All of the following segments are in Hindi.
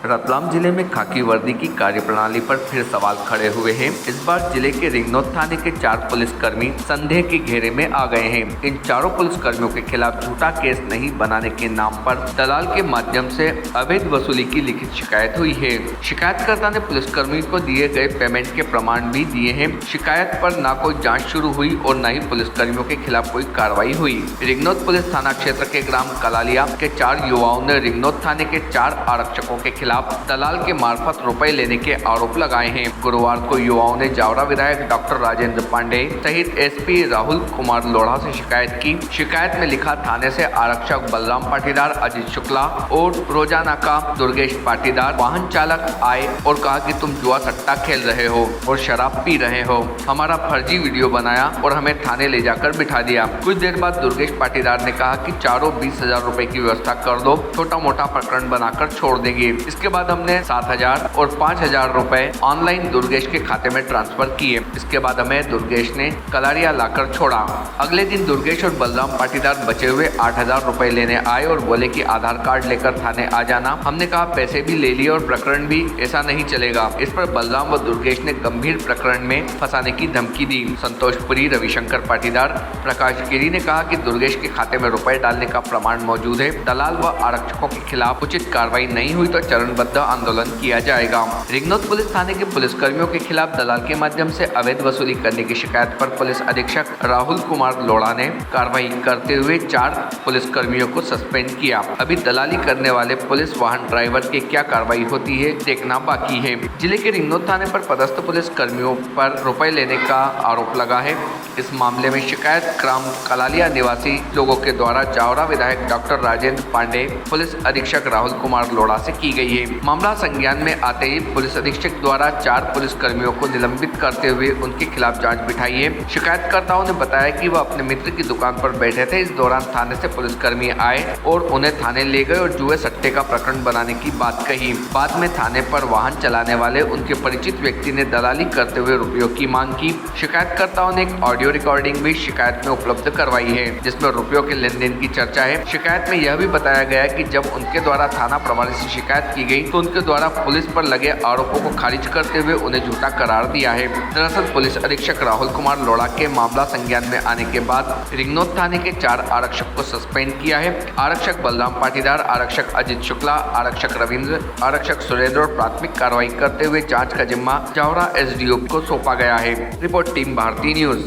रतलाम जिले में खाकी वर्दी की कार्यप्रणाली पर फिर सवाल खड़े हुए हैं। इस बार जिले के रिंगनौद थाने के 4 पुलिसकर्मी संदेह के घेरे में आ गए हैं। इन चारों पुलिसकर्मियों के खिलाफ झूठा केस नहीं बनाने के नाम पर दलाल के माध्यम से अवैध वसूली की लिखित शिकायत हुई है। शिकायतकर्ता ने पुलिसकर्मी को दिए गए पेमेंट के प्रमाण भी दिए हैं। शिकायत पर न कोई जाँच शुरू हुई और न ही पुलिसकर्मियों के खिलाफ कोई कार्रवाई हुई। रिंगनौद पुलिस थाना क्षेत्र के ग्राम कलालिया के 4 युवाओं ने रिंगनौद थाने के 4 आरक्षकों के खिलाफ दलाल के मार्फत रुपए लेने के आरोप लगाए हैं। गुरुवार को युवाओं ने जावरा विधायक डॉक्टर राजेंद्र पांडे सहित एसपी राहुल कुमार लोढ़ा से शिकायत की। शिकायत में लिखा, थाने से आरक्षक बलराम पाटीदार, अजित शुक्ला और रोजाना का दुर्गेश पाटीदार वाहन चालक आए और कहा कि तुम जुआ सट्टा खेल रहे हो और शराब पी रहे हो। हमारा फर्जी वीडियो बनाया और हमें थाने ले जाकर बिठा दिया। कुछ देर बाद दुर्गेश पाटीदार ने कहा कि चारों 20,000 रुपए की व्यवस्था कर दो, छोटा मोटा प्रकरण बनाकर छोड़ देंगे। इसके बाद हमने 7,000 और 5,000 रुपए ऑनलाइन दुर्गेश के खाते में ट्रांसफर किए। इसके बाद हमें दुर्गेश ने कलारिया लाकर छोड़ा। अगले दिन दुर्गेश और बलराम पाटीदार बचे हुए 8,000 रुपए लेने आए और बोले कि आधार कार्ड लेकर थाने आ जाना। हमने कहा पैसे भी ले लिए और प्रकरण भी, ऐसा नहीं चलेगा। इस पर बलराम व दुर्गेश ने गंभीर प्रकरण में फंसाने की धमकी दी। संतोषपुरी रविशंकर पाटीदार, प्रकाश गिरी ने कहा कि दुर्गेश के खाते में रुपए डालने का प्रमाण मौजूद है। दलाल व आरक्षकों के खिलाफ उचित कार्रवाई नहीं हुई तो चरणबद्ध आंदोलन किया जाएगा। रिंगनौद पुलिस थाने के पुलिसकर्मियों के खिलाफ दलाल के माध्यम से अवैध वसूली करने की शिकायत पर पुलिस अधीक्षक राहुल कुमार लोढ़ा ने कार्रवाई करते हुए 4 पुलिसकर्मियों को सस्पेंड किया। अभी दलाली करने वाले पुलिस वाहन ड्राइवर की क्या कार्रवाई होती है, देखना बाकी है। जिले के रिंगनौद थाने पर पदस्थ पुलिस कर्मियों पर रुपए लेने का आरोप लगा है। इस मामले में शिकायत ग्राम कलालिया निवासी लोगों के द्वारा जावरा विधायक डॉक्टर राजेंद्र पांडे, पुलिस अधीक्षक राहुल कुमार लोढ़ा से की गई है। मामला संज्ञान में आते ही पुलिस अधीक्षक द्वारा 4 पुलिसकर्मियों को निलंबित करते हुए उनके खिलाफ जांच बिठाई है। शिकायतकर्ताओं ने बताया कि वह अपने मित्र की दुकान पर बैठे थे। इस दौरान थाने से पुलिसकर्मी आए और उन्हें थाने ले गए और जुए सट्टे का प्रकरण बनाने की बात कही। बाद में थाने पर वाहन चलाने वाले उनके परिचित व्यक्ति ने दलाली करते हुए रुपयों की मांग की। शिकायतकर्ताओं ने एक ऑडियो रिकॉर्डिंग भी शिकायत में उपलब्ध करवाई है, जिसमें रुपयों के लेन देन की चर्चा है। शिकायत में यह भी बताया गया कि जब उनके द्वारा थाना प्रभारी से शिकायत की गई तो उनके द्वारा पुलिस पर लगे आरोपों को खारिज करते हुए उन्हें झूठा करार दिया है। दरअसल पुलिस अधीक्षक राहुल कुमार लोढ़ा के मामला संज्ञान में आने के बाद रिंगनौद थाने के 4 आरक्षक को सस्पेंड किया है। आरक्षक बलराम पाटीदार, आरक्षक अजित शुक्ला, आरक्षक रविंद्र, आरक्षक सुरेंद्र और प्राथमिक कार्रवाई करते हुए जाँच का जिम्मा जावरा एसडीओ को सौंपा गया है। Report team Bharti News.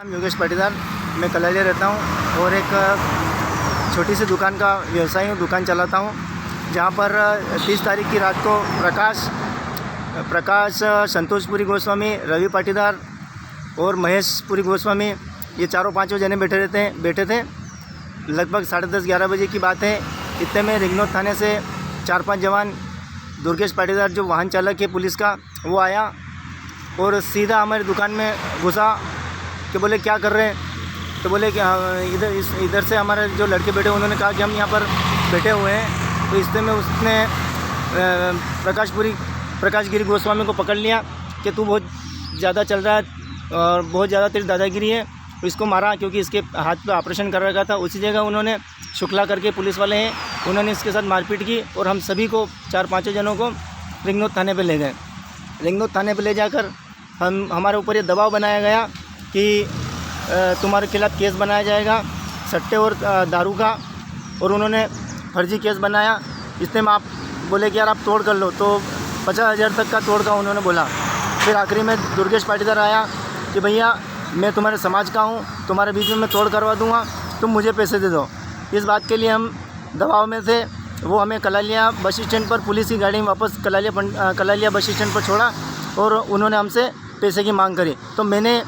Yogesh Patidar, मैं कलालिया रहता हूँ और एक छोटी सी दुकान का व्यवसायी हूँ, दुकान चलाता हूँ, जहाँ पर 30 तारीख की रात को प्रकाश संतोषपुरी गोस्वामी, रवि पाटीदार और महेशपुरी गोस्वामी, ये चारों पांचों जने बैठे थे। लगभग 10:30-11 बजे की बात है। इतने में रिंगनौद थाने से 4-5 जवान, दुर्गेश पाटीदार जो वाहन चालक है पुलिस का, वो आया और सीधा हमारी दुकान में घुसा कि बोले क्या कर रहे हैं। तो बोले कि इधर से हमारे जो लड़के बैठे उन्होंने कहा कि हम यहाँ पर बैठे हुए हैं। तो इससे में उसने प्रकाश गिरी गोस्वामी को पकड़ लिया कि तू बहुत ज़्यादा चल रहा है और बहुत ज़्यादा तेरी दादागिरी है। तो इसको मारा क्योंकि इसके हाथ पे ऑपरेशन कर रखा था। उसी जगह उन्होंने शुक्ला करके पुलिस वाले हैं, उन्होंने इसके साथ मारपीट की और हम सभी को 4-5 जनों को रिंगनौद थाने पे ले गए। रिंगनौद थाने पे ले जाकर हमारे ऊपर ये दबाव बनाया गया कि तुम्हारे खिलाफ़ केस बनाया जाएगा सट्टे और दारू का, और उन्होंने फर्जी केस बनाया। इसमें आप बोले कि यार आप तोड़ कर लो, तो 50,000 तक का तोड़ का उन्होंने बोला। फिर आखिरी में दुर्गेश पाटीदार आया कि भैया मैं तुम्हारे समाज का हूँ, तुम्हारे बीच में मैं तोड़ करवा दूँगा, तुम मुझे पैसे दे दो। इस बात के लिए हम दबाव में थे। वो हमें कलालिया बस स्टैंड पर पुलिस की गाड़ी में वापस कलालिया बस स्टैंड पर छोड़ा और उन्होंने हमसे पैसे की मांग करी। तो मैंने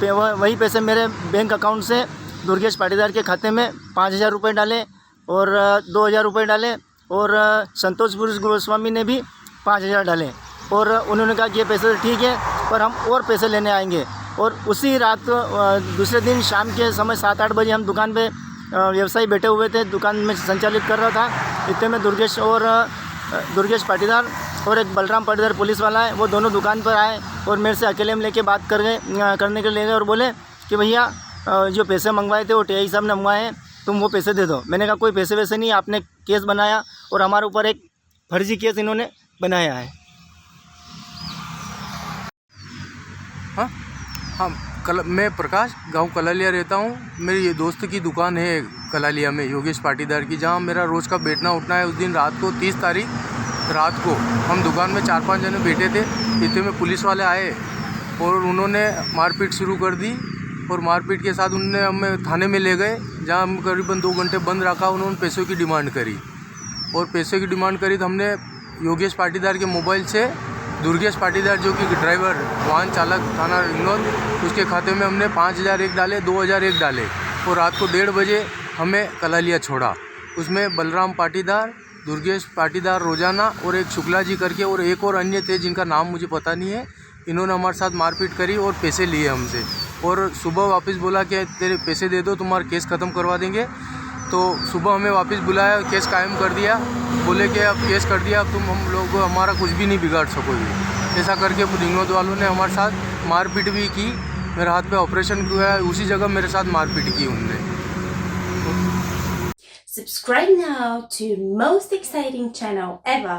वही पैसे मेरे बैंक अकाउंट से दुर्गेश पाटीदार के खाते में 5,000 रुपये डाले और 2,000 रुपये डाले, और संतोषपुरी गोस्वामी ने भी 5,000 डाले। और उन्होंने कहा कि ये पैसे तो ठीक है पर हम और पैसे लेने आएंगे। और उसी रात दूसरे दिन शाम के समय 7-8 बजे हम दुकान पे व्यवसायी बैठे हुए थे, दुकान में संचालित कर रहा था। इतने में दुर्गेश पाटीदार और एक बलराम पाटीदार पुलिस वाला है, वो दोनों दुकान पर आए और मेरे से अकेले में लेके बात करने के लिए ले गए और बोले कि भैया जो पैसे मंगवाए थे वो टीआई साहब ने मंगवाए हैं, तुम वो पैसे दे दो। मैंने कहा कोई पैसे वैसे नहीं, आपने केस बनाया और हमारे ऊपर एक फर्जी केस इन्होंने बनाया है। हाँ हाँ मैं प्रकाश, गांव कलालिया रहता हूँ। मेरी ये दोस्त की दुकान है कलालिया में, योगेश पाटीदार की, जहाँ मेरा रोज़ का बैठना उठना है। उस दिन रात को 30 तारीख रात को हम दुकान में 4-5 जने बैठे थे। इतने में पुलिस वाले आए और उन्होंने मारपीट शुरू कर दी और मारपीट के साथ उन्होंने हमें थाने में ले गए, जहाँ हम करीबन 2 घंटे बंद रखा। उन्होंने पैसों की डिमांड करी और पैसे की डिमांड करी तो हमने योगेश पाटीदार के मोबाइल से दुर्गेश पाटीदार जो कि ड्राइवर वाहन चालक थाना रिंगनौर, उसके खाते में हमने 5,000 एक डाले, 2,000 एक डाले और रात को 1:30 बजे हमें कलालिया छोड़ा। उसमें बलराम पाटीदार, दुर्गेश पाटीदार रोजाना और एक शुक्ला जी करके और एक और अन्य थे जिनका नाम मुझे पता नहीं है। इन्होंने हमारे साथ मारपीट करी और पैसे लिए हमसे और सुबह वापस बोला कि तेरे पैसे दे दो, तुम्हारा केस ख़त्म करवा देंगे। तो सुबह हमें वापस बुलाया, केस कायम कर दिया। बोले कि अब केस कर दिया, अब तुम हम लोग हमारा कुछ भी नहीं बिगाड़ सकोगे। ऐसा करके रिंगनौर वालों ने हमारे साथ मारपीट भी की। मेरे हाथ पे ऑपरेशन हुआ है, उसी जगह मेरे साथ मारपीट की उन्होंने। Subscribe now to most exciting channel ever.